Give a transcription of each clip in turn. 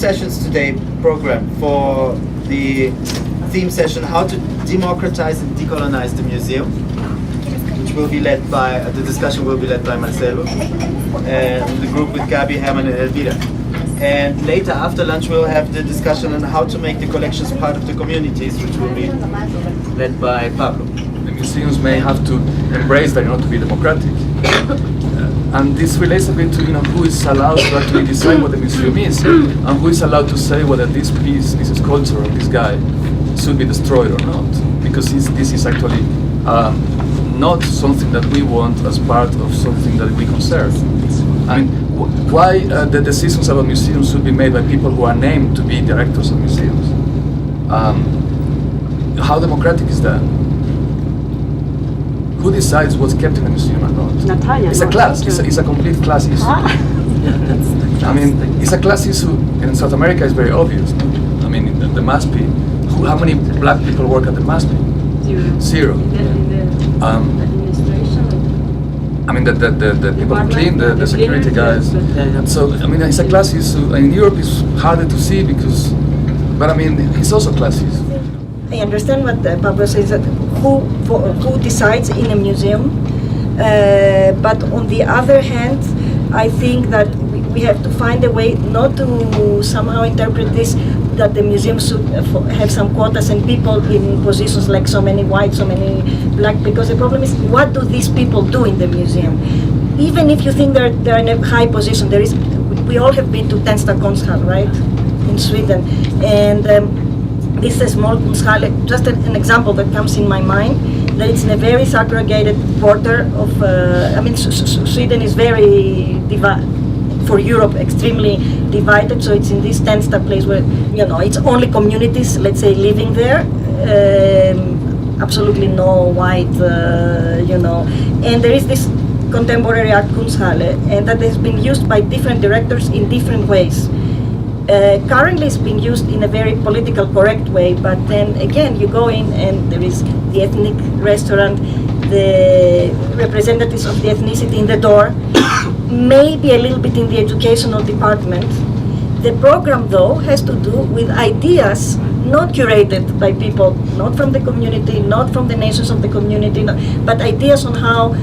sessions today programmed for the theme session, How to Democratize and Decolonize the Museum, which will be led by, the discussion will be led by Marcelo, and the group with Gabi, Herman and Elvira. And later, after lunch, we'll have the discussion on how to make the collections part of the communities, which will be led by Pablo. The museums may have to embrace that in order to be democratic. And this relates a bit to who is allowed to actually decide what the museum is, and who is allowed to say whether this piece, this sculpture, or this guy should be destroyed or not. Because this is actually not something that we want as part of something that we conserve. I mean, why the decisions about museums should be made by people who are named to be directors of museums? How democratic is that? Who decides what's kept in a museum or not? Natalia, it's a class. It's a complete class issue. I mean, it's a class issue in South America. Is very obvious. No? I mean, in the MASPI, how many black people work at the MASPI? Zero. In the administration. I mean, the people who clean, the security guys. So I mean, it's a class issue. In Europe, it's harder to see but I mean, it's also class issue. I understand what Pablo says, that who decides in a museum, but on the other hand, I think that we have to find a way not to somehow interpret this, that the museum should have some quotas and people in positions like so many white, so many black, because the problem is, what do these people do in the museum? Even if you think they're in a high position, we all have been to Tensta Konsthall, right, in Sweden, and this is a small Konsthall, just an example that comes in my mind, that it's in a very segregated quarter of, Sweden is very for Europe, extremely divided, so it's in this Tensta place where, it's only communities, let's say, living there, absolutely no white, and there is this contemporary art Kunsthalle, and that has been used by different directors in different ways. Currently it's being used in a very political correct way, but then again you go in and there is the ethnic restaurant, the representatives of the ethnicity in the door, maybe a little bit in the educational department. The program though has to do with ideas not curated by people, not from the community, not from the nations of the community, but ideas on how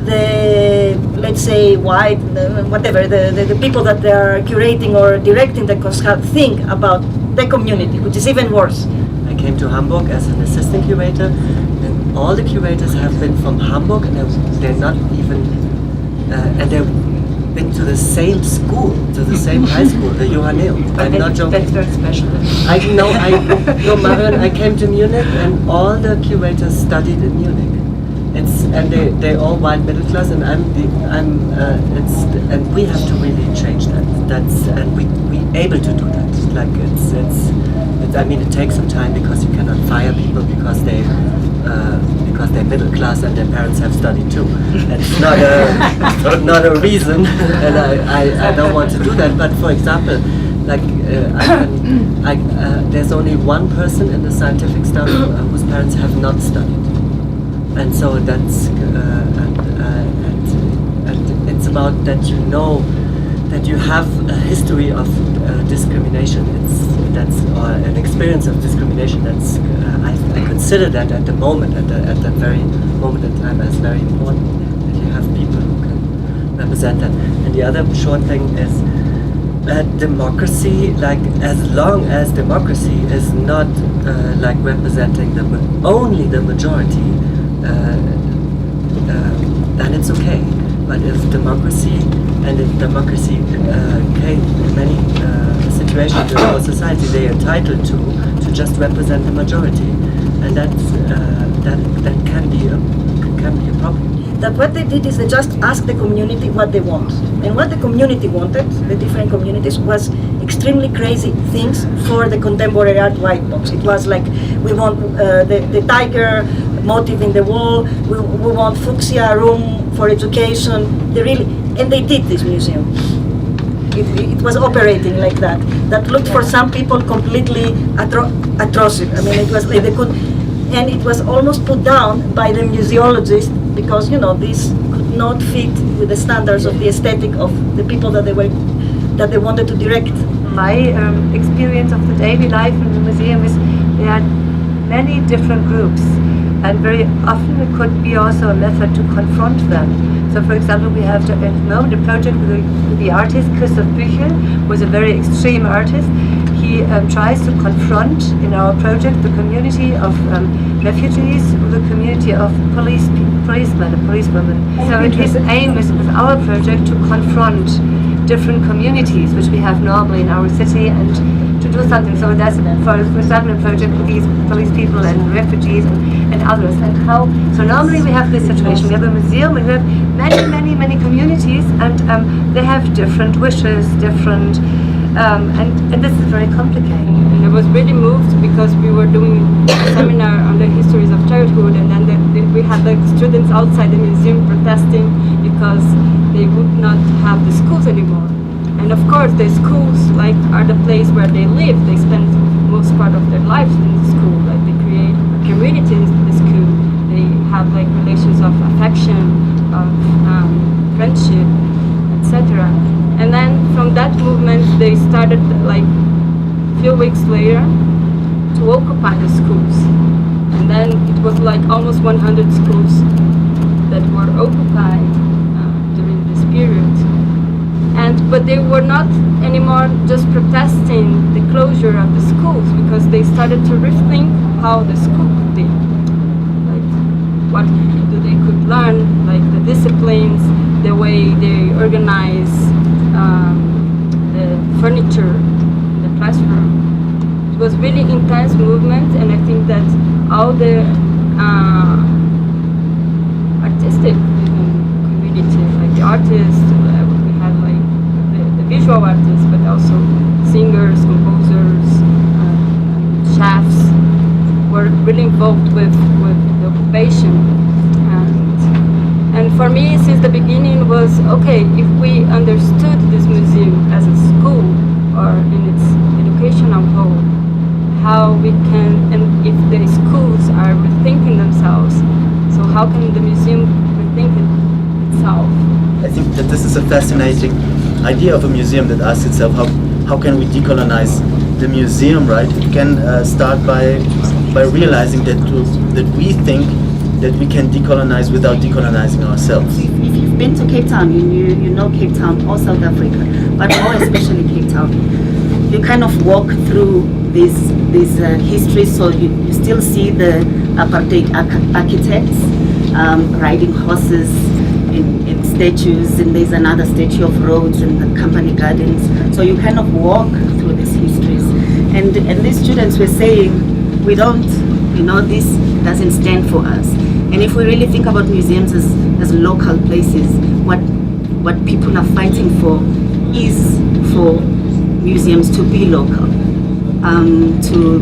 the, let's say, white, the people that they are curating or directing the Konsthall think about the community, which is even worse. I came to Hamburg as an assistant curator, and all the curators have been from Hamburg, and they're not even, and they've been to the same school, to the same high school, the Johanneum. I'm not joking. That's very special. Marion, I came to Munich, and all the curators studied in Munich. And they're all white middle class, and and we have to really change that. And we able to do that. Like it takes some time, because you cannot fire people because they're middle class and their parents have studied too. It's not a reason, and I don't want to do that. But for example, like there's only one person in the scientific staff whose parents have not studied. And so that's and it's about that, that you have a history of discrimination. Or an experience of discrimination. That's I consider that at the moment, at that very moment in time, as very important, that you have people who can represent that. And the other short thing is that democracy, like as long as democracy is not like representing only the majority. Then it's okay. But if democracy came in many situations in our society, they are entitled to just represent the majority, and that can be a problem. That what they did is they just asked the community what they want, and what the community wanted, the different communities, was extremely crazy things for the contemporary art white box. It was like, we want the tiger motif in the wall, we want fuchsia room for education. And they did this museum. It was operating like that. That looked for some people completely atrocious. I mean, it was they could, and it was almost put down by the museologist, because this could not fit with the standards of the aesthetic of the people that they wanted to direct. my experience of the daily life in the museum is there are many different groups, and very often it could be also a method to confront them. So, for example, we have at the moment a project with the artist Christoph Büchel, who is a very extreme artist. He tries to confront in our project the community of refugees with the community of policemen and policewomen. So his aim is with our project to confront different communities which we have normally in our city and to do something. So that's, for example, a project with these police people and refugees and others. And how? So normally we have this situation. We have a museum and we have many communities, and they have different wishes, different. And this is very complicated. And I was really moved because we were doing a seminar on the histories of childhood, and then we had the students outside the museum protesting because they would not have the schools anymore. And of course, the schools are the place where they live. They spend most part of their lives in the school. Like they create a community in the school. They have relations of affection, of friendship, etc. And then from that movement, they started a few weeks later to occupy the schools. And then it was almost 100 schools that were occupied during this period. But they were not anymore just protesting the closure of the schools, because they started to rethink how the school could be. What they could learn, the disciplines, the way they organize the furniture in the classroom. It was really intense movement, and I think that all the artistic community, the artists, we had the visual artists, but also singers, composers, chefs were really involved with the occupation. And for me, since the beginning was, okay, if we understood this museum as a school or in its educational role, how we can, and if the schools are rethinking themselves, so how can the museum rethink itself? I think that this is a fascinating idea of a museum that asks itself, how can we decolonize the museum, right? It can start by realizing that we think that we can decolonize without decolonizing ourselves. If you've been to Cape Town, you know Cape Town or South Africa, but more especially Cape Town. You kind of walk through this history, so you still see the apartheid architects riding horses in statues, and there's another statue of Rhodes in the company gardens. So you kind of walk through these histories, and these students were saying, we don't, this doesn't stand for us. And if we really think about museums as local places, what people are fighting for is for museums to be local, to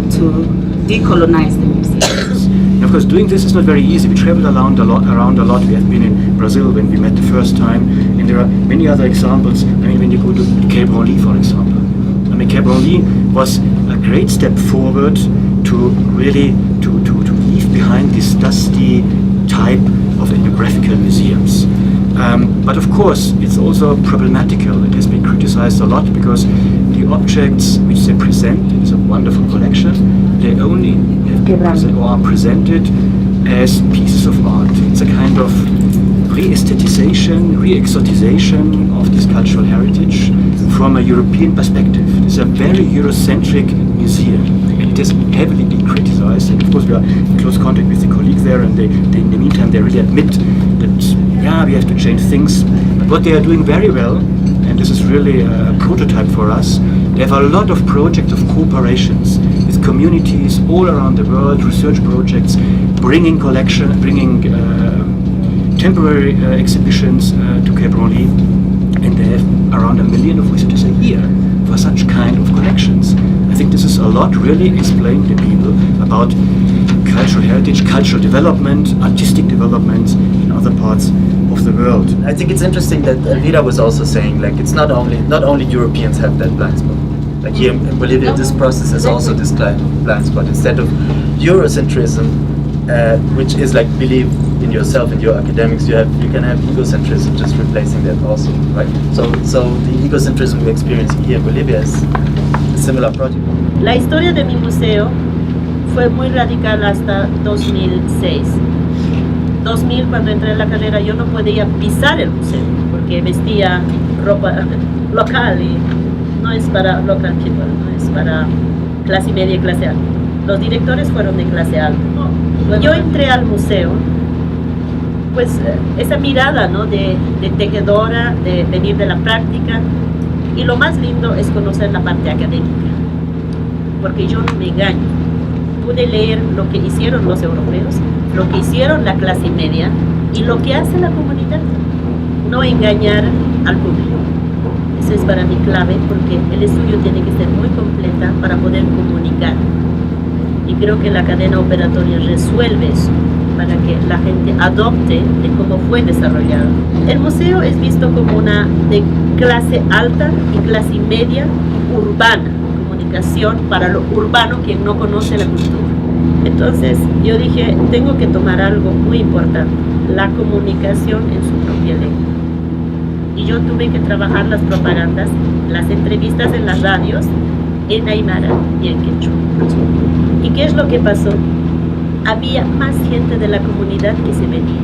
decolonize the museums. And of course, doing this is not very easy. We traveled around a lot. We have been in Brazil when we met the first time, and there are many other examples. When you go to Cape Ronly, for example. Cape Ronly was a great step forward to really to leave behind this dusty type of ethnographical museums. But of course, it's also problematical. It has been criticized a lot because the objects which they present, it's a wonderful collection, they only are presented as pieces of art. It's a kind of re-aestheticization, re-exotization of this cultural heritage from a European perspective. It's a very Eurocentric museum, and it has heavily been criticized. And of course, we are in close contact with the colleague there, and they in the meantime, they really admit that, we have to change things. But what they are doing very well, and this is really a prototype for us, they have a lot of projects of cooperations with communities all around the world, research projects, bringing temporary exhibitions to Cape Ronly, and they have around 1 million of visitors a year for such kind of collections. I think this is a lot really explained to people about cultural heritage, cultural development, artistic development in other parts of the world. I think it's interesting that Elvira was also saying, it's not only Europeans have that blind spot. Here in Bolivia, this process is also this blind spot. Instead of Eurocentrism, which is believe in yourself, in your academics, you can have egocentrism just replacing that also, right? So the egocentrism we experience here in Bolivia is a similar project. La historia de mi museo fue muy radical hasta 2006. 2000, cuando entré en la carrera, yo no podía pisar el museo porque vestía ropa local y no es para local people, no es para clase media y clase alta. Los directores fueron de clase alta. Yo entré al museo, pues esa mirada, ¿no?, de tejedora, de venir de la práctica, y lo más lindo es conocer la parte académica, porque yo no me engaño. Pude leer lo que hicieron los europeos, lo que hicieron la clase media y lo que hace la comunidad. No engañar al público. Eso es para mí clave, porque el estudio tiene que ser muy completa para poder comunicar. Y creo que la cadena operatoria resuelve eso, para que la gente adopte de cómo fue desarrollado. El museo es visto como una de clase alta y clase media urbana, comunicación para lo urbano, quien no conoce la cultura. Entonces yo dije, tengo que tomar algo muy importante, la comunicación en su propia lengua. Y yo tuve que trabajar las propagandas, las entrevistas en las radios, en Aymara y en Quechua. ¿Y qué es lo que pasó? Había más gente de la comunidad que se venía.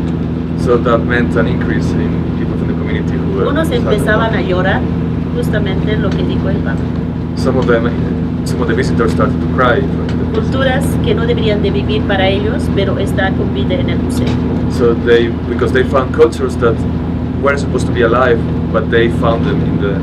So that meant an increase in people from the community who were... Unos empezaban a llorar, justamente lo que dijo el Papa. Some of the visitors started to cry. Culturas que no deberían de vivir para ellos, pero está con vida en el museo. So because they found cultures that weren't supposed to be alive, but they found them in the